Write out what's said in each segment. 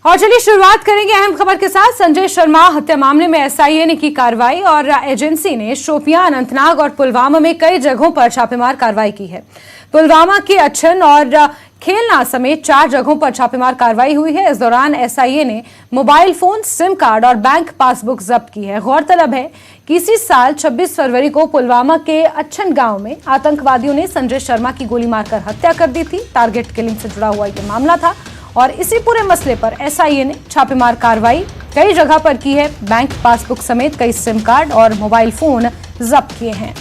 और चलिए शुरुआत करेंगे अहम खबर के साथ। संजय शर्मा हत्या मामले में एसआईए ने की कार्रवाई और एजेंसी ने शोपियां, अनंतनाग और पुलवामा में कई जगहों पर छापेमार कार्रवाई की है। पुलवामा के अच्छन और खेलना समेत 4 जगहों पर छापेमार कार्रवाई हुई है। इस दौरान एसआईए ने मोबाइल फोन, सिम कार्ड और बैंक पासबुक जब्त की है। गौरतलब है कि इसी साल 26 फरवरी को पुलवामा के अच्छन गांव में आतंकवादियों ने संजय शर्मा की गोली मारकर हत्या कर दी थी। टारगेट किलिंग से जुड़ा हुआ ये मामला था और इसी पूरे मसले पर एसआईए ने छापेमार कार्रवाई कई जगह पर की है। बैंक पासबुक समेत कई सिम कार्ड और मोबाइल फोन जब्त किए हैं।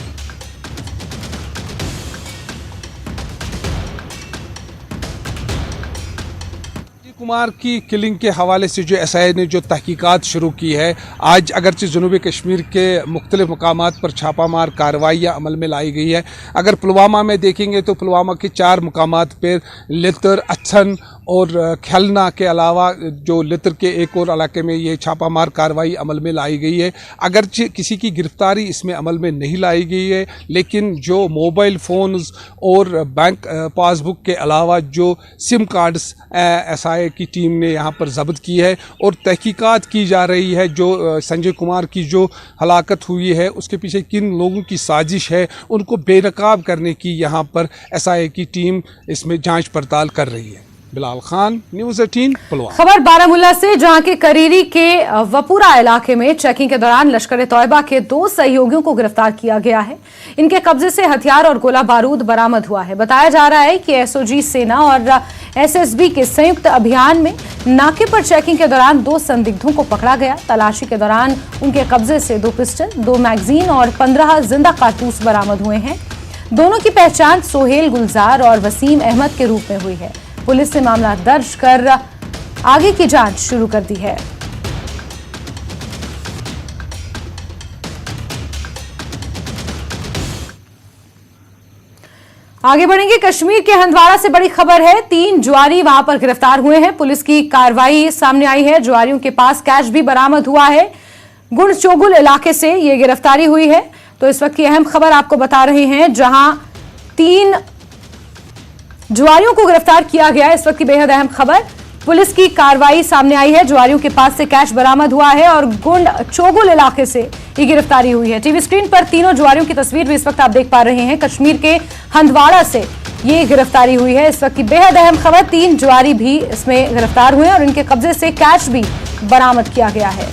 कुमार की किलिंग के हवाले से जो एसआईए ने जो तहकीकात शुरू की है, आज अगरचे जनूबी कश्मीर के मुख्तलिफ मकामात पर छापामार कार्रवाइयाँ अमल में लाई गई है। अगर पुलवामा में देखेंगे तो पुलवामा के 4 मकामात पर लितर, अच्छन और खेलना के अलावा जो लितर के एक और इलाके में ये छापामार कार्रवाई अमल में लाई गई है। अगरचे किसी की गिरफ्तारी इसमें अमल में नहीं लाई गई है, लेकिन जो मोबाइल फ़ोन्स और बैंक पासबुक के अलावा जो सिम कार्ड्स एसआईए की टीम ने यहाँ पर जब्त की है और तहकीकात की जा रही है। जो संजय कुमार की जो हलाकत हुई है उसके पीछे किन लोगों की साजिश है उनको बेनकाब करने की यहाँ पर एसआईए की टीम इसमें जांच पड़ताल कर रही है। बिलाल खान, न्यूज़ 18 पुलवामा। खबर बारामूला से, जहां के करीरी के वपुरा इलाके में चेकिंग के दौरान लश्कर ए तौयबा के 2 सहयोगियों को गिरफ्तार किया गया है। इनके कब्जे से हथियार और गोला बारूद बरामद हुआ है। बताया जा रहा है कि एसओजी सेना और एसएसबी के संयुक्त अभियान में नाके पर चेकिंग के दौरान 2 संदिग्धों को पकड़ा गया। तलाशी के दौरान उनके कब्जे से 2 पिस्टल, 2 मैगजीन और 15 जिंदा कारतूस बरामद हुए हैं। दोनों की पहचान सोहेल गुलजार और वसीम अहमद के रूप में हुई है। पुलिस ने मामला दर्ज कर आगे की जांच शुरू कर दी है। आगे बढ़ेंगे। कश्मीर के हंदवाड़ा से बड़ी खबर है। 3 जुआरी वहां पर गिरफ्तार हुए हैं। पुलिस की कार्रवाई सामने आई है। जुआरियों के पास कैश भी बरामद हुआ है। गुणचोगुल इलाके से ये गिरफ्तारी हुई है। तो इस वक्त की अहम खबर आपको बता रहे हैं, जहां 3 जुआरियों को गिरफ्तार किया गया है। इस वक्त की बेहद अहम खबर, पुलिस की कार्रवाई सामने आई है। जुआरियों के पास से कैश बरामद हुआ है और गुंड चोगुल इलाके से ये गिरफ्तारी हुई है। टीवी स्क्रीन पर तीनों जुआरियों की तस्वीर भी इस वक्त आप देख पा रहे हैं। कश्मीर के हंदवाड़ा से ये गिरफ्तारी हुई है। इस वक्त की बेहद अहम खबर, 3 जुआरी भी इसमें गिरफ्तार हुए और इनके कब्जे से कैश भी बरामद किया गया है।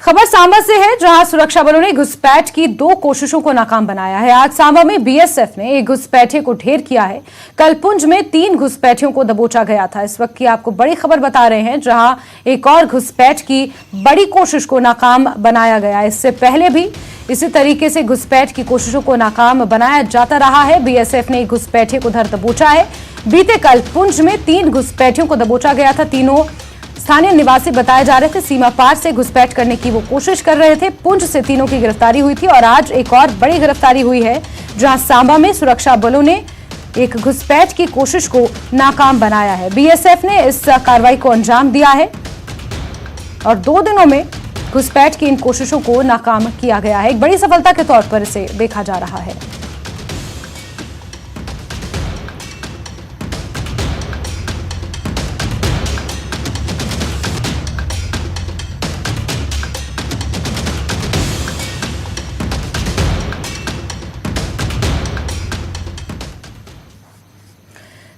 खबर सांबा से है, जहां सुरक्षा बलों ने घुसपैठ की 2 कोशिशों को नाकाम बनाया है। आज सांबा में बीएसएफ ने एक घुसपैठिए को ढेर किया है। कल पुंछ में 3 घुसपैठियों को दबोचा गया था। इस वक्त की आपको बड़ी खबर बता रहे हैं, जहां एक और घुसपैठ की बड़ी कोशिश को नाकाम बनाया गया। इससे पहले भी इसी तरीके से घुसपैठ की कोशिशों को नाकाम बनाया जाता रहा है। बीएसएफ ने एक घुसपैठिए को उधर दबोचा है। बीते कल पुंछ में 3 घुसपैठियों को दबोचा गया था। तीनों स्थानीय निवासी बताए जा रहे थे। सीमा पार से घुसपैठ करने की वो कोशिश कर रहे थे। पुंछ से तीनों की गिरफ्तारी हुई थी और आज एक और बड़ी गिरफ्तारी हुई है, जहां सांबा में सुरक्षा बलों ने एक घुसपैठ की कोशिश को नाकाम बनाया है। बीएसएफ ने इस कार्रवाई को अंजाम दिया है और 2 दिनों में घुसपैठ की इन कोशिशों को नाकाम किया गया है। एक बड़ी सफलता के तौर पर इसे देखा जा रहा है।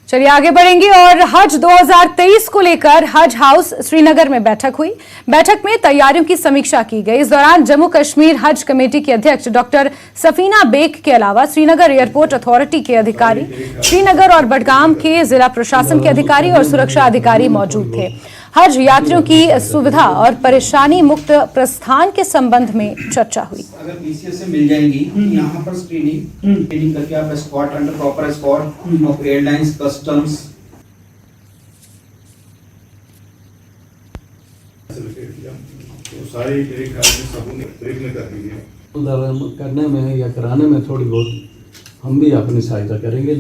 चलिए आगे बढ़ेंगे और हज 2023 को लेकर हज हाउस श्रीनगर में बैठक हुई। बैठक में तैयारियों की समीक्षा की गई। इस दौरान जम्मू कश्मीर हज कमेटी के अध्यक्ष डॉक्टर सफीना बेग के अलावा श्रीनगर एयरपोर्ट अथॉरिटी के अधिकारी, श्रीनगर और बडगाम के जिला प्रशासन के अधिकारी और सुरक्षा अधिकारी मौजूद थे। हज यात्रियों की सुविधा और परेशानी मुक्त प्रस्थान के संबंध में चर्चा हुई। अगर पीसीएस से मिल जाएंगी, यहाँ पर स्क्रीनिंग करके आप escort under proper escort of airlines, customs, तो सारे मेरे ख्याल में सबूत ब्रेक में कर दी है। करने में या कराने में थोड़ी बहुत हम भी अपनी सहायता करेंगे।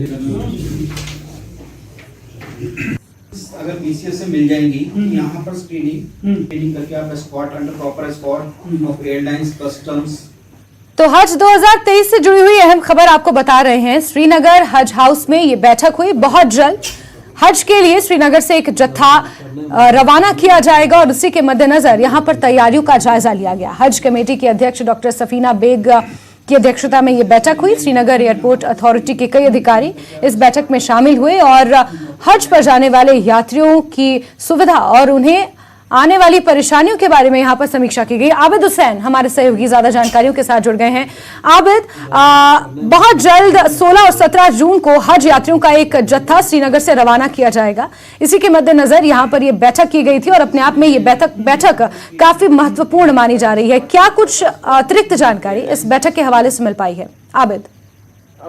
अगर पीसीएस से मिल जाएंगी, यहाँ पर स्क्रीनिंग करके आप escort under proper escort of airlines, customs, तो हज 2023 से जुड़ी हुई अहम खबर आपको बता रहे हैं। श्रीनगर हज हाउस में ये बैठक हुई। बहुत जल्द हज के लिए श्रीनगर से एक जत्था रवाना किया जाएगा और उसी के मद्देनजर यहां पर तैयारियों का जायजा लिया गया। हज कमेटी की अध्यक्ष डॉक्टर सफीना बेग की अध्यक्षता में ये बैठक हुई। श्रीनगर एयरपोर्ट अथॉरिटी के कई अधिकारी इस बैठक में शामिल हुए और हज पर जाने वाले यात्रियों की सुविधा और उन्हें आने वाली परेशानियों के बारे में यहां पर समीक्षा की गई। आबिद हुसैन हमारे सहयोगी ज्यादा जानकारियों के साथ जुड़ गए हैं। आबिद, बहुत जल्द 16 और 17 जून को हज यात्रियों का एक जत्था श्रीनगर से रवाना किया जाएगा। इसी के मद्देनजर यहां पर यह बैठक की गई थी और अपने आप में ये बैठक काफी महत्वपूर्ण मानी जा रही है। क्या कुछ अतिरिक्त जानकारी इस बैठक के हवाले से मिल पाई है? आबिद।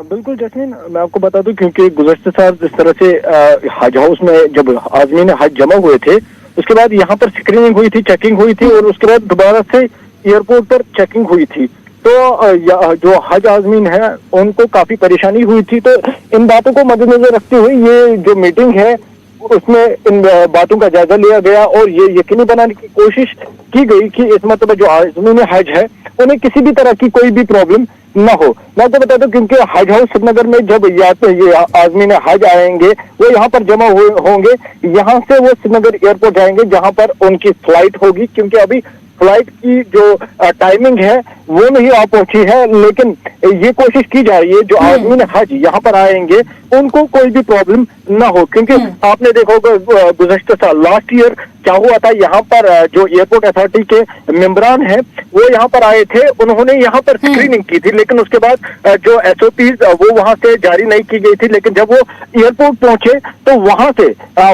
बिल्कुल जैस्मीन, मैं आपको बता दूं क्योंकि गुज़श्ते साल जिस तरह से हज हाउस में जब आज़मीन हज जमा हुए थे, उसके बाद यहाँ पर स्क्रीनिंग हुई थी, चेकिंग हुई थी और उसके बाद दोबारा से एयरपोर्ट पर चेकिंग हुई थी। तो जो हज आज़मीन है उनको काफी परेशानी हुई थी। तो इन बातों को मद्देनजर रखते हुए ये जो मीटिंग है उसमें इन बातों का जायजा लिया गया और ये यकीनी बनाने की कोशिश की गई कि इस मतलब जो आज़मीन हज है उन्हें किसी भी तरह की कोई भी प्रॉब्लम न हो। मैं आपको बता दूं क्योंकि हज हाउस श्रीनगर में जब ये आज़मीन हज आएंगे वो यहाँ पर जमा होंगे, यहाँ से वो श्रीनगर एयरपोर्ट जाएंगे जहाँ पर उनकी फ्लाइट होगी। क्योंकि अभी फ्लाइट की जो टाइमिंग है वो नहीं आ पहुंची है, लेकिन ये कोशिश की जा रही है जो आज़मीन हज यहाँ पर आएंगे उनको कोई भी प्रॉब्लम ना हो। क्योंकि आपने देखा होगा गुज़श्ते साल लास्ट ईयर क्या हुआ था, यहाँ पर जो एयरपोर्ट अथॉरिटी के मेंबरान हैं वो यहाँ पर आए थे, उन्होंने यहाँ पर स्क्रीनिंग की थी, लेकिन उसके बाद जो SOPs वो वहां से जारी नहीं की गई थी। लेकिन जब वो एयरपोर्ट पहुंचे तो वहां से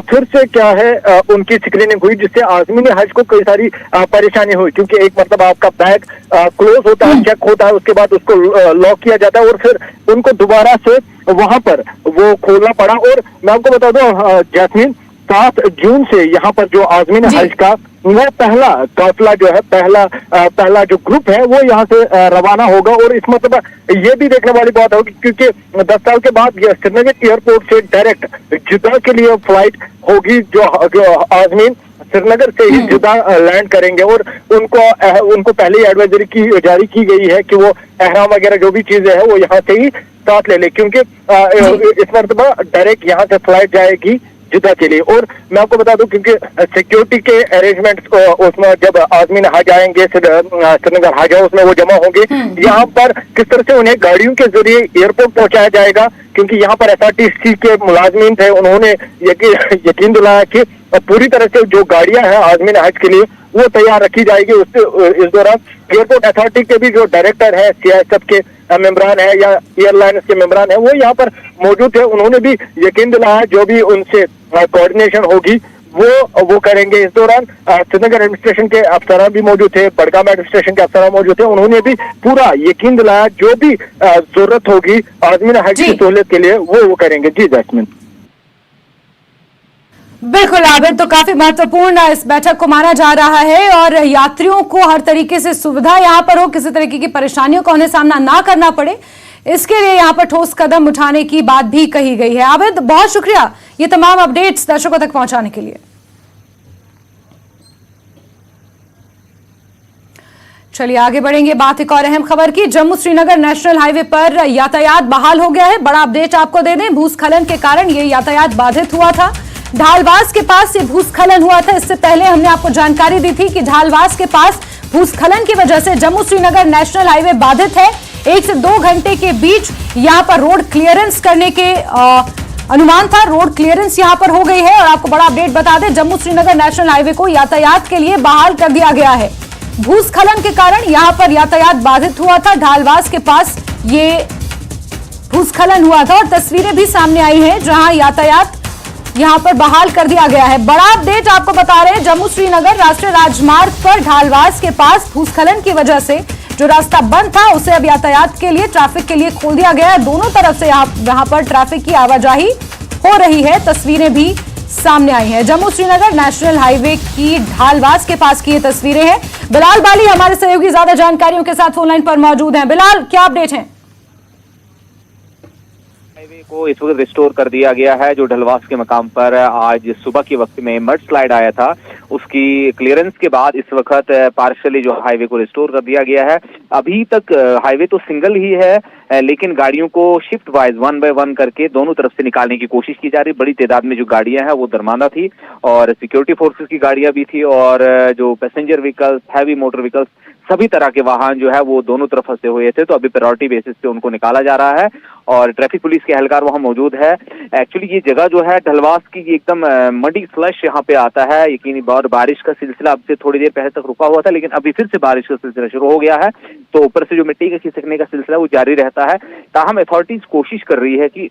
फिर से क्या है उनकी स्क्रीनिंग हुई, जिससे आज़मीन हज को कई सारी परेशानी हुई। क्योंकि एक मतलब आपका बैग क्लोज होता है, चेक होता है, उसके बाद उसको लॉक किया जाता है और फिर उनको दोबारा से वहां पर वो खोलना पड़ा। और मैं आपको बता दूं जैस्मीन, 7 जून से यहाँ पर जो आज़मीन हज का वो पहला काफिला जो है पहला जो ग्रुप है वो यहाँ से रवाना होगा। और इस मतलब ये भी देखने वाली बात होगी क्योंकि 10 साल के बाद श्रीनगर एयरपोर्ट से डायरेक्ट जिद्दा के लिए फ्लाइट होगी। जो आज़मीन श्रीनगर से ही जिद्दा लैंड करेंगे और उनको पहले ही एडवाइजरी जारी की गई है कि वो एहराम वगैरह जो भी चीजें हैं वो यहाँ से ही साथ ले ले, क्योंकि इस मरतबा डायरेक्ट यहाँ से फ्लाइट जाएगी जिद्दा के लिए। और मैं आपको बता दूं क्योंकि सिक्योरिटी के अरेंजमेंट उसमें जब आज़मीन हज आएंगे श्रीनगर हज हाउस में वो जमा होंगे, यहाँ पर किस तरह से उन्हें गाड़ियों के जरिए एयरपोर्ट पहुंचाया जाएगा। क्योंकि यहाँ पर SRTC के मुलाजमीन थे, उन्होंने यकीन दिलाया कि पूरी तरह से जो गाड़ियां हैं आज़मीन हज के लिए वो तैयार रखी जाएगी। उससे इस दौरान एयरपोर्ट अथॉरिटी के भी जो डायरेक्टर है, CISF के मेंबरान है या एयरलाइंस के मेंबरान है वो यहाँ पर मौजूद है। उन्होंने भी यकीन दिलाया जो भी उनसे कोऑर्डिनेशन होगी वो करेंगे। इस दौरान श्रीनगर एडमिनिस्ट्रेशन के अफसरान भी मौजूद थे, बड़गाम एडमिनिस्ट्रेशन के अफसरान मौजूद थे, उन्होंने भी पूरा यकीन दिलाया जो भी जरूरत होगी आज़मीन हज की सहूलियत के लिए वो करेंगे। जी जैस्मीन। बिल्कुल आबिद, तो काफी महत्वपूर्ण इस बैठक को माना जा रहा है और यात्रियों को हर तरीके से सुविधा यहाँ पर हो, किसी तरीके की परेशानियों का उन्हें सामना ना करना पड़े, इसके लिए यहाँ पर ठोस कदम उठाने की बात भी कही गई है। आबिद, बहुत शुक्रिया ये तमाम अपडेट्स दर्शकों तक पहुंचाने के लिए। चलिए आगे बढ़ेंगे, बात एक और अहम खबर की। जम्मू श्रीनगर नेशनल हाईवे पर यातायात बहाल हो गया है। बड़ा अपडेट आपको दे दें, भूस्खलन के कारण ये यातायात बाधित हुआ था। ढालवास के पास ये भूस्खलन हुआ था। इससे पहले हमने आपको जानकारी दी थी कि ढालवास के पास भूस्खलन की वजह से जम्मू श्रीनगर नेशनल हाईवे बाधित है। 1 से 2 घंटे के बीच यहां पर रोड क्लियरेंस करने के अनुमान था। रोड क्लियरेंस यहां पर हो गई है और आपको बड़ा अपडेट बता दें, जम्मू श्रीनगर नेशनल हाईवे को यातायात के लिए बहाल कर दिया गया है। भूस्खलन के कारण यहां पर यातायात बाधित हुआ था। ढालवास के पास ये भूस्खलन हुआ था और तस्वीरें भी सामने आई हैं जहां यातायात यहां पर बहाल कर दिया गया है। बड़ा अपडेट आपको बता रहे हैं, जम्मू श्रीनगर राष्ट्रीय राजमार्ग पर ढालवास के पास भूस्खलन की वजह से जो रास्ता बंद था उसे अब यातायात के लिए, ट्रैफिक के लिए खोल दिया गया है। दोनों तरफ से यहां पर ट्रैफिक की आवाजाही हो रही है। तस्वीरें भी सामने आई हैं। जम्मू श्रीनगर नेशनल हाईवे की ढालवास के पास की ये तस्वीरें हैं। बिलाल बाली हमारे सहयोगी ज्यादा जानकारियों के साथ फोनलाइन पर मौजूद हैं। बिलाल, क्या अपडेट है? हाईवे को इस वक्त रिस्टोर कर दिया गया है। जो ढलवास के मकाम पर आज सुबह के वक्त में मड स्लाइड आया था, उसकी क्लियरेंस के बाद इस वक्त पार्शियली जो हाईवे को रिस्टोर कर दिया गया है। अभी तक हाईवे तो सिंगल ही है, लेकिन गाड़ियों को शिफ्ट वाइज 1 बाय 1 करके दोनों तरफ से निकालने की कोशिश की जा रही। बड़ी तादाद में जो गाड़ियां हैं वो दरमांदा थी और सिक्योरिटी फोर्सेस की गाड़ियां भी थी और जो passenger vehicles, heavy motor vehicles, सभी तरह के वाहन जो है वो दोनों तरफ फंसे हुए थे। तो अभी प्रायोरिटी बेसिस पे उनको निकाला जा रहा है और ट्रैफिक पुलिस के एहलकार वहां मौजूद है। एक्चुअली ये जगह जो है ढलवास की एकदम मडी स्लश यहाँ पे आता है यकीनी। और बारिश का सिलसिला अब से थोड़ी देर पहले तक रुका हुआ था, लेकिन अभी फिर से बारिश का सिलसिला शुरू हो गया है। तो ऊपर से जो मिट्टी के खिसकने का सिलसिला वो जारी रहता है। ताहम अथॉरिटीज कोशिश कर रही है कि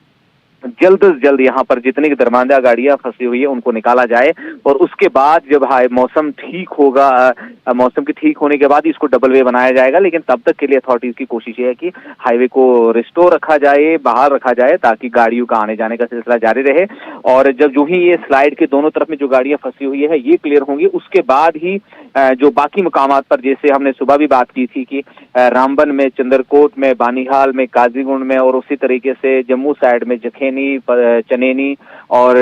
जल्द से जल्द यहाँ पर जितनी दरमांदा गाड़ियां फंसी हुई है उनको निकाला जाए और उसके बाद जब मौसम ठीक होगा, मौसम के ठीक होने के बाद इसको डबल वे बनाया जाएगा। लेकिन तब तक के लिए अथॉरिटीज की कोशिश है कि हाईवे को रिस्टोर रखा जाए, बहाल रखा जाए, ताकि गाड़ियों का आने जाने का सिलसिला जारी रहे। और जब जो ही ये स्लाइड के दोनों तरफ में जो गाड़ियां फंसी हुई है ये क्लियर होंगी, उसके बाद ही जो बाकी मकामात पर, जैसे हमने सुबह भी बात की थी कि रामबन में, चंद्रकोट में, बानीहाल में, काजीगुंड में और उसी तरीके से जम्मू साइड में जखेनी, चनेनी और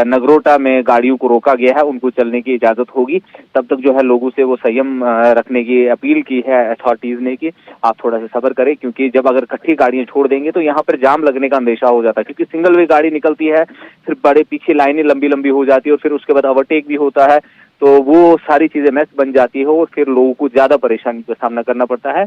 नगरोटा में गाड़ियों को रोका गया है, उनको चलने की इजाजत होगी। तब तक जो है लोगों से वो संयम रखने की अपील की है अथॉरिटीज ने कि आप थोड़ा सा सब्र करें, क्योंकि जब अगर इकट्ठी गाड़ियां छोड़ देंगे तो यहाँ पर जाम लगने का अंदेशा हो जाता है। क्योंकि सिंगल वे गाड़ी निकलती है, फिर बड़े पीछे लाइनें लंबी लंबी हो जाती है और फिर उसके बाद ओवरटेक भी होता है, तो वो सारी चीजें मैस बन जाती है और फिर लोगों को ज्यादा परेशानी का सामना करना पड़ता है।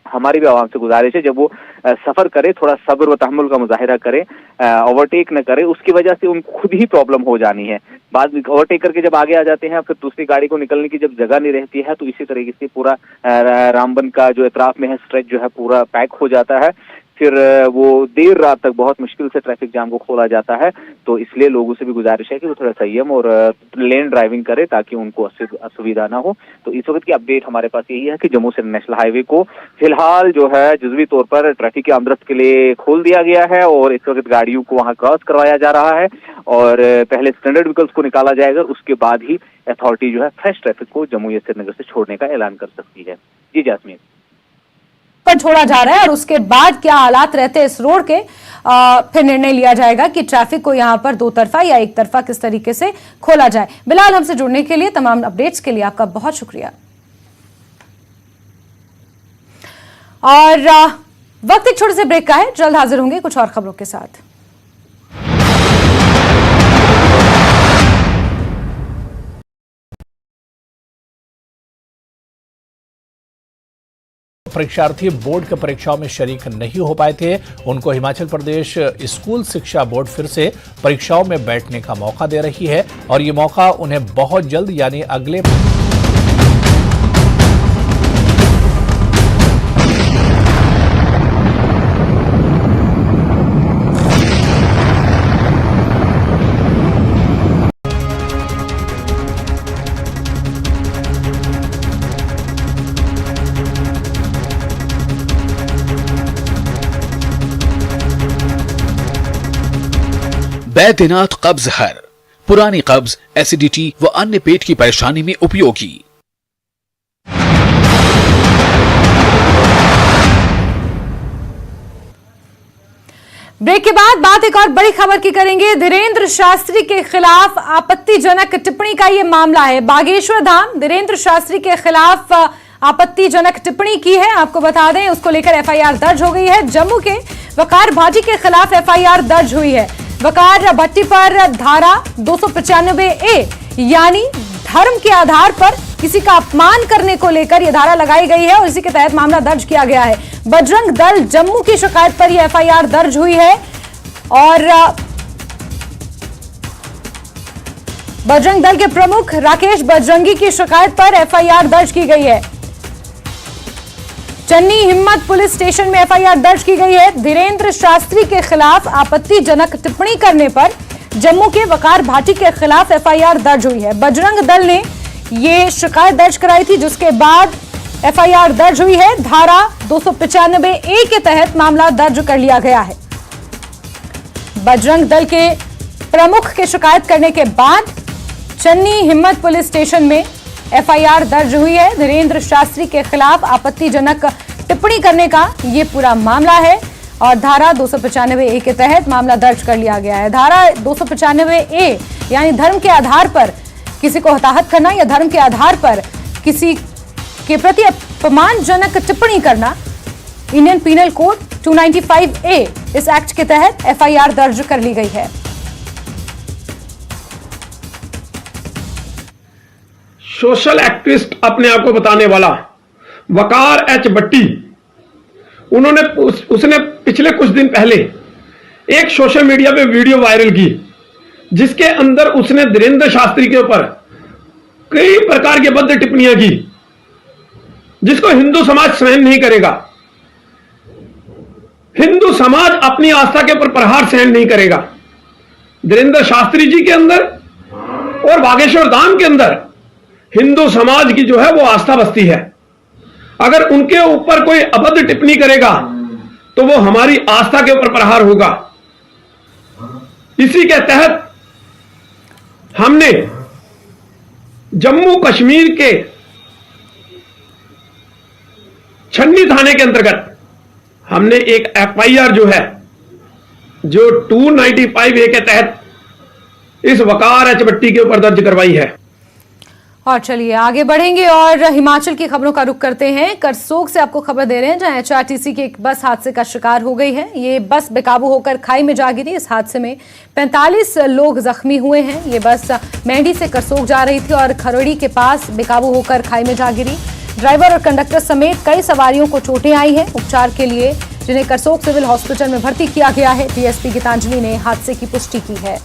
हमारी भी आवाम से गुजारिश है जब वो सफर करे थोड़ा सब्र व तहम्मुल का मुजाहिरा करे, ओवरटेक न करे। उसकी वजह से उनको खुद ही प्रॉब्लम हो जानी है। बाद में ओवरटेक करके जब आगे आ जाते हैं फिर दूसरी गाड़ी को निकलने की जब जगह नहीं रहती है, तो इसी तरीके से पूरा रामबन का जो इतराफ में है स्ट्रेच जो है पूरा पैक हो जाता है। फिर वो देर रात तक बहुत मुश्किल से ट्रैफिक जाम को खोला जाता है। तो इसलिए लोगों से भी गुजारिश है कि वो थोड़ा संयम और लेन ड्राइविंग करे ताकि उनको असुविधा ना हो। तो इस वक्त की अपडेट हमारे पास यही है कि जम्मू से नेशनल हाईवे को फिलहाल जो है जुज़वी तौर पर ट्रैफिक की आमदरफ्त के लिए खोल दिया गया है और इस वक्त गाड़ियों को वहां क्रॉस करवाया जा रहा है और पहले स्टैंडर्ड व्हीकल्स को निकाला जाएगा, उसके बाद ही अथॉरिटी जो है फ्रेश ट्रैफिक को जम्मू या श्रीनगर से छोड़ने का ऐलान कर सकती है। जी जासमीन, पर छोड़ा जा रहा है और उसके बाद क्या हालात रहते हैं इस रोड के, फिर निर्णय लिया जाएगा कि ट्रैफिक को यहां पर दो तरफा या एक तरफा किस तरीके से खोला जाए। बिलाल, हमसे जुड़ने के लिए, तमाम अपडेट्स के लिए आपका बहुत शुक्रिया। और वक्त एक छोटे से ब्रेक का है, जल्द हाजिर होंगे कुछ और खबरों के साथ। परीक्षार्थी बोर्ड की परीक्षाओं में शरीक नहीं हो पाए थे, उनको हिमाचल प्रदेश स्कूल शिक्षा बोर्ड फिर से परीक्षाओं में बैठने का मौका दे रही है और ये मौका उन्हें बहुत जल्द यानी अगले बैद्यनाथ कब्ज हर, पुरानी कब्ज, एसिडिटी व अन्य पेट की परेशानी में उपयोगी। ब्रेक के बाद बात एक और बड़ी खबर की करेंगे। धीरेन्द्र शास्त्री के खिलाफ आपत्तिजनक टिप्पणी का यह मामला है। बागेश्वर धाम धीरेन्द्र शास्त्री के खिलाफ आपत्तिजनक टिप्पणी की है, आपको बता दें उसको लेकर एफआईआर दर्ज हो गई है। जम्मू के वकार भाटी के खिलाफ एफआईआर दर्ज हुई है। वकार भट्टी पर धारा 295A यानी धर्म के आधार पर किसी का अपमान करने को लेकर यह धारा लगाई गई है और इसी के तहत मामला दर्ज किया गया है। बजरंग दल जम्मू की शिकायत पर यह एफआईआर दर्ज हुई है और बजरंग दल के प्रमुख राकेश बजरंगी की शिकायत पर एफआईआर दर्ज की गई है। चन्नी हिम्मत पुलिस स्टेशन में एफआईआर दर्ज की गई है। धीरेन्द्र शास्त्री के खिलाफ आपत्तिजनक टिप्पणी करने पर जम्मू के वकार भाटी के खिलाफ एफआईआर दर्ज हुई है। बजरंग दल ने यह शिकायत दर्ज कराई थी, जिसके बाद एफआईआर दर्ज हुई है। धारा 295A के तहत मामला दर्ज कर लिया गया है। बजरंग दल के प्रमुख के शिकायत करने के बाद चन्नी हिम्मत पुलिस स्टेशन में एफआईआर दर्ज हुई है। धीरेन्द्र शास्त्री के खिलाफ आपत्तिजनक टिप्पणी करने का यह पूरा मामला है और धारा 295A के तहत मामला दर्ज कर लिया गया है। धारा 295A यानी धर्म के आधार पर किसी को हताहत करना या धर्म के आधार पर किसी के प्रति अपमानजनक टिप्पणी करना, इंडियन पीनल कोड 295A इस एक्ट के तहत FIR दर्ज कर ली गई है। सोशल एक्टिविस्ट अपने आप को बताने वाला वकार एच भट्टी, उसने पिछले कुछ दिन पहले एक सोशल मीडिया पे वीडियो वायरल की जिसके अंदर उसने धीरेन्द्र शास्त्री के ऊपर कई प्रकार की बद्ध टिप्पणियां की जिसको हिंदू समाज सहन नहीं करेगा। हिंदू समाज अपनी आस्था के ऊपर प्रहार सहन नहीं करेगा। धीरेन्द्र शास्त्री जी के अंदर और बागेश्वर धाम के अंदर हिंदू समाज की जो है वो आस्था बसती है। अगर उनके ऊपर कोई अभद्र टिप्पणी करेगा तो वो हमारी आस्था के ऊपर प्रहार होगा। इसी के तहत हमने जम्मू कश्मीर के छन्नी थाने के अंतर्गत हमने एक FIR जो है जो 295A के तहत इस वकार एच भट्टी के ऊपर दर्ज करवाई है। और चलिए आगे बढ़ेंगे और हिमाचल की खबरों का रुख करते हैं। करसोग से आपको खबर दे रहे हैं जहां HRTC की एक बस हादसे का शिकार हो गई है। ये बस बेकाबू होकर खाई में जा गिरी। इस हादसे में 45 लोग जख्मी हुए हैं। ये बस मेंढी से करसोग जा रही थी और खरोड़ी के पास बेकाबू होकर खाई में जा गिरी। ड्राइवर और कंडक्टर समेत कई सवारियों को चोटें आई हैं। उपचार के लिए जिन्हें करसोग सिविल हॉस्पिटल में भर्ती किया गया है। DSP गीतांजलि ने हादसे की पुष्टि की है।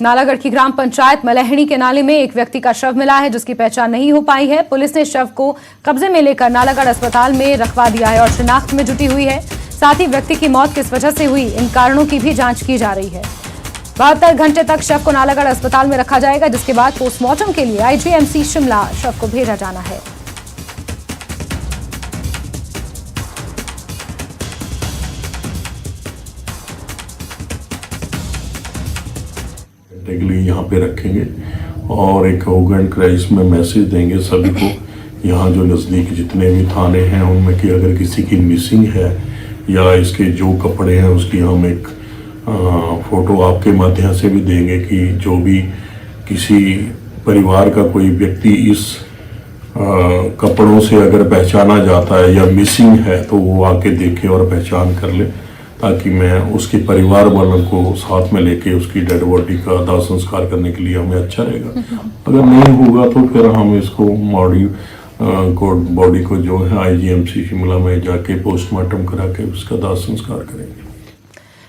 नालागढ़ की ग्राम पंचायत मलहणी के नाले में एक व्यक्ति का शव मिला है जिसकी पहचान नहीं हो पाई है। पुलिस ने शव को कब्जे में लेकर नालागढ़ अस्पताल में रखवा दिया है और शिनाख्त में जुटी हुई है। साथ ही व्यक्ति की मौत किस वजह से हुई इन कारणों की भी जांच की जा रही है। 72 घंटे तक शव को नालागढ़ अस्पताल में रखा जाएगा जिसके बाद पोस्टमार्टम के लिए IGMC शिमला शव को भेजा जाना है। के लिए यहाँ पे रखेंगे और एक ऑर्गन क्राइसिस में मैसेज देंगे सभी को। यहाँ जो नज़दीक जितने भी थाने हैं उनमें कि अगर किसी की मिसिंग है या इसके जो कपड़े हैं उसकी हम एक फोटो आपके माध्यम से भी देंगे कि जो भी किसी परिवार का कोई व्यक्ति इस कपड़ों से अगर पहचाना जाता है या मिसिंग है तो वो आके देखे और पहचान कर ले, ताकि मैं उसके परिवार वालों को साथ में लेके उसकी डेड बॉडी का दाह संस्कार करने के लिए हमें अच्छा रहेगा। अगर नहीं होगा तो फिर हम इसको बॉडी को जो है IGMC शिमला में जाके पोस्टमार्टम करा के उसका दाह संस्कार करेंगे।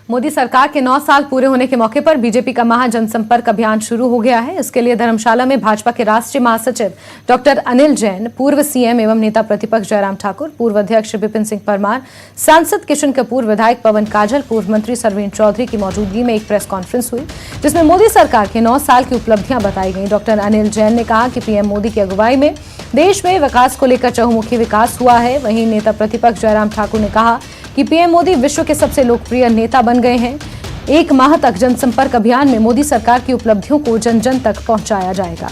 मोदी सरकार के 9 साल पूरे होने के मौके पर बीजेपी का महा जनसंपर्क अभियान शुरू हो गया है। इसके लिए धर्मशाला में भाजपा के राष्ट्रीय महासचिव डॉक्टर अनिल जैन, पूर्व CM एवं नेता प्रतिपक्ष जयराम ठाकुर, पूर्व अध्यक्ष विपिन सिंह परमार, सांसद किशन कपूर, विधायक पवन काजल, पूर्व मंत्री सरवीण चौधरी की मौजूदगी में एक प्रेस कॉन्फ्रेंस हुई जिसमें मोदी सरकार के 9 साल की उपलब्धियां बताई गई। डॉक्टर अनिल जैन ने कहा कि PM मोदी की अगुवाई में देश में विकास को लेकर चहुमुखी विकास हुआ है। वहीं नेता प्रतिपक्ष जयराम ठाकुर ने कहा कि PM मोदी विश्व के सबसे लोकप्रिय नेता बन गए हैं। 1 माह तक जनसंपर्क अभियान में मोदी सरकार की उपलब्धियों को जन जन तक पहुंचाया जाएगा।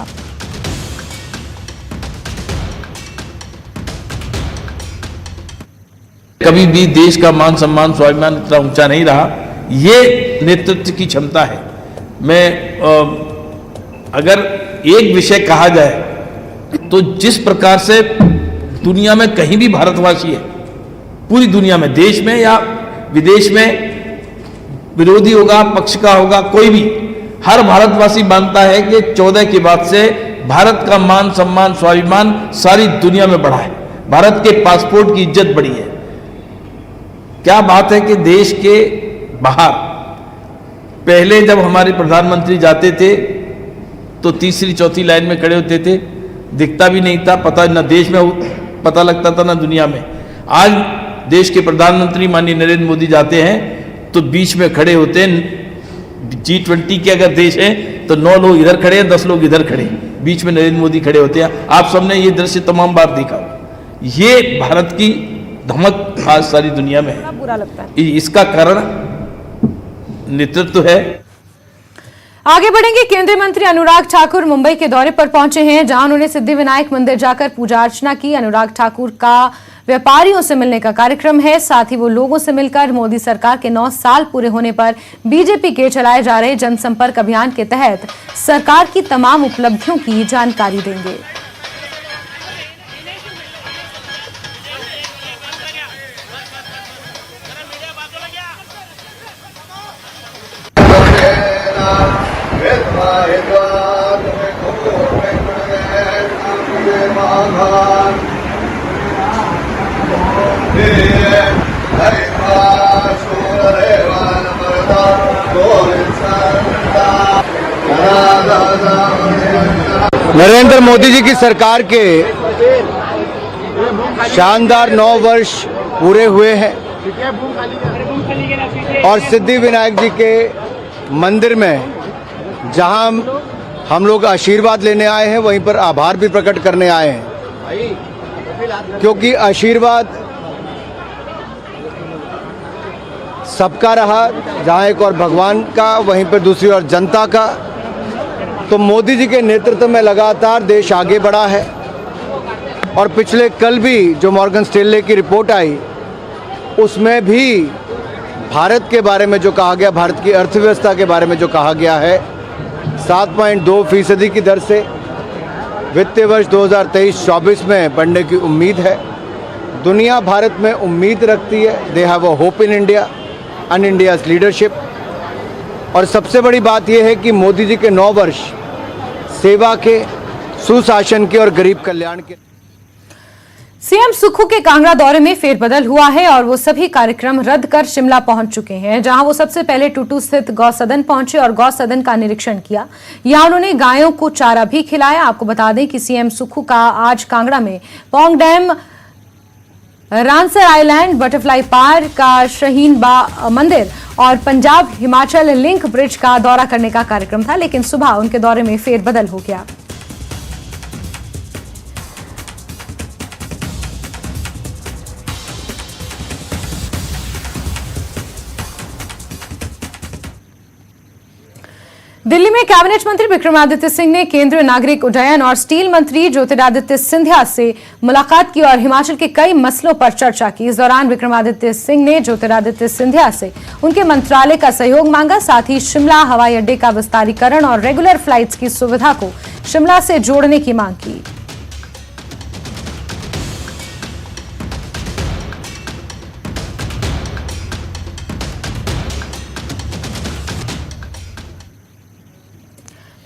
कभी भी देश का मान सम्मान स्वाभिमान इतना ऊंचा नहीं रहा। ये नेतृत्व की क्षमता है। मैं अगर एक विषय कहा जाए तो जिस प्रकार से दुनिया में कहीं भी भारतवासी है, पूरी दुनिया में, देश में या विदेश में, विरोधी होगा, पक्ष का होगा, कोई भी, हर भारतवासी मानता है कि 14 के बाद से भारत का मान सम्मान स्वाभिमान सारी दुनिया में बढ़ा है। भारत के पासपोर्ट की इज्जत बढ़ी है। क्या बात है कि देश के बाहर पहले जब हमारे प्रधानमंत्री जाते थे तो तीसरी चौथी लाइन में खड़े होते थे, दिखता भी नहीं था, पता न देश में पता लगता था न दुनिया में। आज देश के प्रधानमंत्री माननीय नरेंद्र मोदी जाते हैं तो बीच में खड़े होते हैं। G20 के अगर देश है तो 9 लोग इधर खड़े हैं, 10 लोग इधर खड़े, बीच में नरेंद्र मोदी खड़े होते हैं। आप सबने ये दृश्य तमाम बार देखा। ये भारत की धमक आज सारी दुनिया में है। बुरा लगता है। इसका कारण नेतृत्व है। आगे बढ़ेंगे। केंद्रीय मंत्री अनुराग ठाकुर मुंबई के दौरे पर पहुंचे हैं, जहां उन्होंने सिद्धिविनायक मंदिर जाकर पूजा अर्चना की। अनुराग ठाकुर का व्यापारियों से मिलने का कार्यक्रम है, साथ ही वो लोगों से मिलकर मोदी सरकार के 9 साल पूरे होने पर बीजेपी के चलाए जा रहे जनसंपर्क अभियान के तहत सरकार की तमाम उपलब्धियों की जानकारी देंगे। नरेंद्र मोदी जी की सरकार के शानदार 9 वर्ष पूरे हुए हैं और सिद्धिविनायक जी के मंदिर में जहां हम लोग आशीर्वाद लेने आए हैं, वहीं पर आभार भी प्रकट करने आए हैं, क्योंकि आशीर्वाद सबका रहा, जहां एक और भगवान का, वहीं पर दूसरी ओर जनता का। तो मोदी जी के नेतृत्व में लगातार देश आगे बढ़ा है और पिछले कल भी जो मॉर्गन स्टैनले की रिपोर्ट आई, उसमें भी भारत के बारे में जो कहा गया, भारत की अर्थव्यवस्था के बारे में जो कहा गया है, 7.2% की दर से वित्तीय वर्ष 2023-24 में बढ़ने की उम्मीद है। दुनिया भारत में उम्मीद रखती है, they have a hope in India and India's leadership. और सबसे बड़ी बात यह है कि मोदी जी के 9 वर्ष सेवा के, सुशासन के और गरीब कल्याण के। सीएम सुक्खू के कांगड़ा दौरे में फेरबदल हुआ है और वो सभी कार्यक्रम रद्द कर शिमला पहुंच चुके हैं, जहां वो सबसे पहले टुटू स्थित गौ सदन पहुंचे और गौ सदन का निरीक्षण किया। यहां उन्होंने गायों को चारा भी खिलाया। आपको बता दें कि सीएम सुक्खू का आज कांगड़ा में Pong dam, Ransar island, butterfly park का शाहीन बाग मंदिर और पंजाब हिमाचल लिंक ब्रिज का दौरा करने का कार्यक्रम था, लेकिन सुबह उनके दौरे में फेरबदल हो गया। दिल्ली में कैबिनेट मंत्री विक्रमादित्य सिंह ने केंद्रीय नागरिक उड्डयन और स्टील मंत्री ज्योतिरादित्य सिंधिया से मुलाकात की और हिमाचल के कई मसलों पर चर्चा की। इस दौरान विक्रमादित्य सिंह ने ज्योतिरादित्य सिंधिया से उनके मंत्रालय का सहयोग मांगा, साथ ही शिमला हवाई अड्डे का विस्तारीकरण और रेगुलर फ्लाइट्स की सुविधा को शिमला से जोड़ने की मांग की।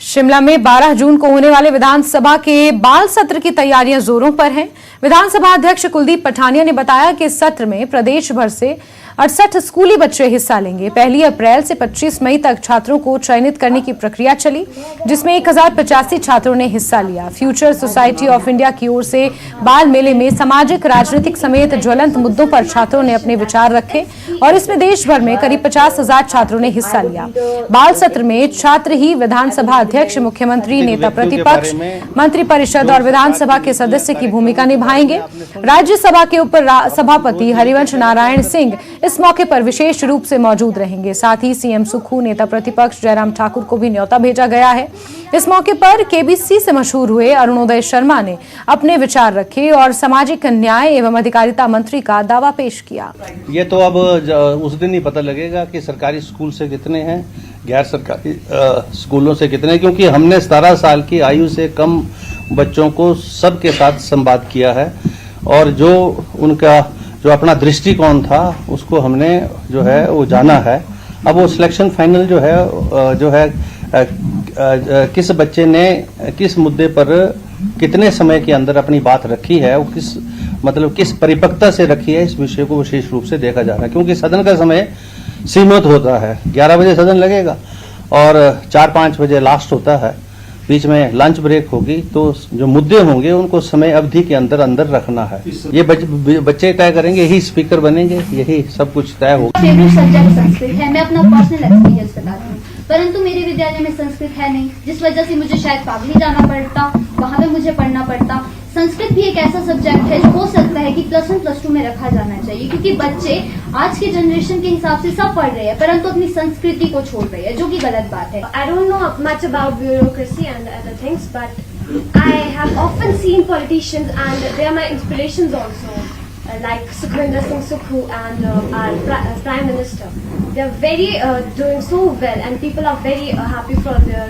शिमला में 12 जून को होने वाले विधानसभा के बाल सत्र की तैयारियां जोरों पर हैं। विधानसभा अध्यक्ष कुलदीप पठानिया ने बताया कि इस सत्र में प्रदेश भर से 68 स्कूली बच्चे हिस्सा लेंगे। 1 अप्रैल से 25 मई तक छात्रों को चयनित करने की प्रक्रिया चली, जिसमें 1085 छात्रों ने हिस्सा लिया। फ्यूचर सोसाइटी ऑफ इंडिया की ओर से बाल मेले में सामाजिक, राजनीतिक समेत ज्वलंत मुद्दों पर छात्रों ने अपने विचार रखे और इसमें देश भर में करीब 50,000 छात्रों ने हिस्सा लिया। बाल सत्र में छात्र ही विधानसभा अध्यक्ष, मुख्यमंत्री, नेता प्रतिपक्ष, मंत्रिपरिषद और विधानसभा के सदस्य की भूमिका निभाएंगे। राज्यसभा के उप सभापति हरिवंश नारायण सिंह इस मौके पर विशेष रूप से मौजूद रहेंगे। साथ ही सीएम सुक्खू, नेता प्रतिपक्ष जयराम ठाकुर को भी न्योता भेजा गया है। इस मौके पर केबीसी से मशहूर हुए अरुणोदय शर्मा ने अपने विचार रखे और सामाजिक न्याय एवं अधिकारिता मंत्री का दावा पेश किया। ये तो अब उस दिन ही पता लगेगा कि सरकारी स्कूल से कितने हैं, गैर सरकारी स्कूलों से कितने, क्योंकि हमने 17 साल की आयु से कम बच्चों को सबके साथ संवाद किया है और जो उनका जो अपना दृष्टिकोण था उसको हमने जो है वो जाना है। अब वो सिलेक्शन फाइनल जो है किस बच्चे ने किस मुद्दे पर कितने समय के अंदर अपनी बात रखी है, वो किस परिपक्वता से रखी है, इस विषय को विशेष रूप से देखा जा रहा है। क्योंकि सदन का समय सीमित होता है, 11 बजे सदन लगेगा और 4-5 बजे लास्ट होता है, बीच में लंच ब्रेक होगी, तो जो मुद्दे होंगे उनको समय अवधि के अंदर अंदर रखना है। ये बच्चे तय करेंगे, यही स्पीकर बनेंगे, यही सब कुछ तय होगा। फेवरेट सब्जेक्ट संस्कृत है, मैं अपना पर्सनल एक्सपीरियंस बताती हूँ, परंतु मेरे विद्यालय में संस्कृत है नहीं, जिस वजह से मुझे शायद पागली जाना पड़ता, वहाँ पे मुझे पढ़ना पड़ता। संस्कृत भी एक ऐसा सब्जेक्ट है जो हो सकता है कि +1 +2 में रखा जाना चाहिए, क्योंकि बच्चे आज के जनरेशन के हिसाब से सब पढ़ रहे हैं परंतु अपनी संस्कृति को छोड़ रहे हैं, जो कि गलत बात है। I don't know much about bureaucracy and other things, but I have often seen politicians and they are my inspirations also, like Sukhwinder Singh Sukhu and our Prime Minister. They are very doing so well and people are very happy for their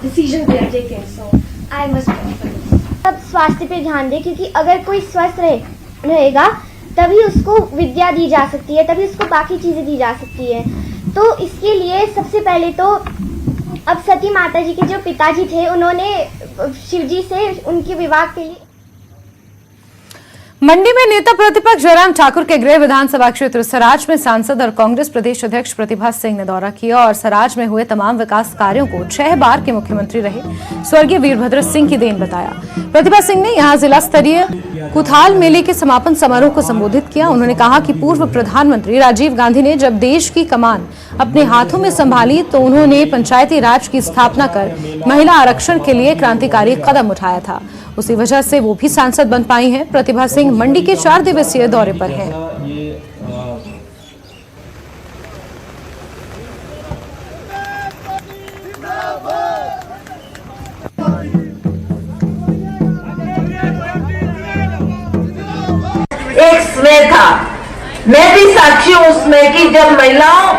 decisions they are taking. So I must vote for this. सब स्वास्थ्य पे ध्यान दें, क्योंकि अगर कोई स्वस्थ रहेगा तभी उसको विद्या दी जा सकती है, तभी उसको बाकी चीजें दी जा सकती है। तो इसके लिए सबसे पहले तो अब सती माता जी के जो पिताजी थे उन्होंने शिव जी से उनके विवाह के लिए। मंडी में नेता प्रतिपक्ष जयराम ठाकुर के गृह विधानसभा क्षेत्र सराज में सांसद और कांग्रेस प्रदेश अध्यक्ष प्रतिभा सिंह ने दौरा किया और सराज में हुए तमाम विकास कार्यों को 6 बार के मुख्यमंत्री रहे स्वर्गीय वीरभद्र सिंह की देन बताया। प्रतिभा सिंह ने यहां जिला स्तरीय कुथाल मेले के समापन समारोह को संबोधित किया। उन्होंने कहा कि पूर्व प्रधानमंत्री राजीव गांधी ने जब देश की कमान अपने हाथों में संभाली तो उन्होंने पंचायती राज की स्थापना कर महिला आरक्षण के लिए क्रांतिकारी कदम उठाया था। उसी वजह से वो भी सांसद बन पाई हैं। प्रतिभा सिंह मंडी के 4 दिवसीय दौरे पर हैं। एक स्नेह था, मैं भी साक्षी हूं उसमें कि जब महिलाओं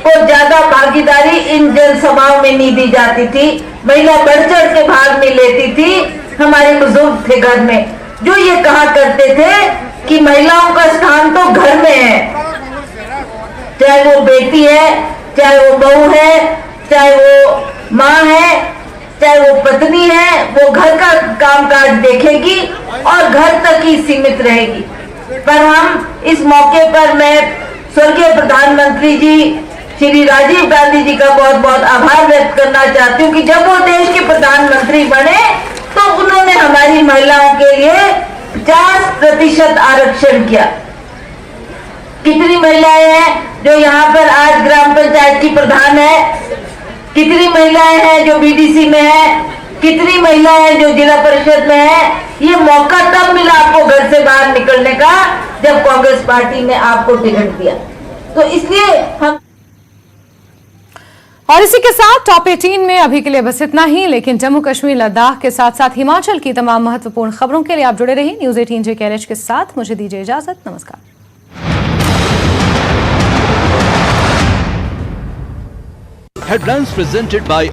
को ज्यादा भागीदारी इन जनसभाओं में नहीं दी जाती थी, महिला बढ़ चढ़ के भाग नहीं लेती थी। हमारे बुजुर्ग थे घर में जो ये कहा करते थे कि महिलाओं का स्थान तो घर में है, चाहे वो बेटी है, चाहे वो बहू है, चाहे वो माँ है, चाहे वो पत्नी है, वो घर का कामकाज देखेगी और घर तक ही सीमित रहेगी। पर हम इस मौके पर मैं स्वर्गीय प्रधानमंत्री जी श्री राजीव गांधी जी का बहुत बहुत आभार व्यक्त करना चाहती हूँ कि जब वो देश के प्रधानमंत्री बने तो उन्होंने हमारी महिलाओं के लिए 50% आरक्षण किया। कितनी महिलाएं हैं जो यहाँ पर आज ग्राम पंचायत की प्रधान है, कितनी महिलाएं हैं जो बीडीसी में है, कितनी महिलाएं हैं जो जिला परिषद में है। ये मौका तब मिला आपको घर से बाहर निकलने का जब कांग्रेस पार्टी ने आपको टिकट दिया। तो इसलिए हम और इसी के साथ टॉप 18 में अभी के लिए बस इतना ही, लेकिन जम्मू कश्मीर लद्दाख के साथ साथ हिमाचल की तमाम महत्वपूर्ण खबरों के लिए आप जुड़े रहिए न्यूज़ 18 JKLH के साथ। मुझे दीजिए इजाजत, नमस्कार। Headlines presented by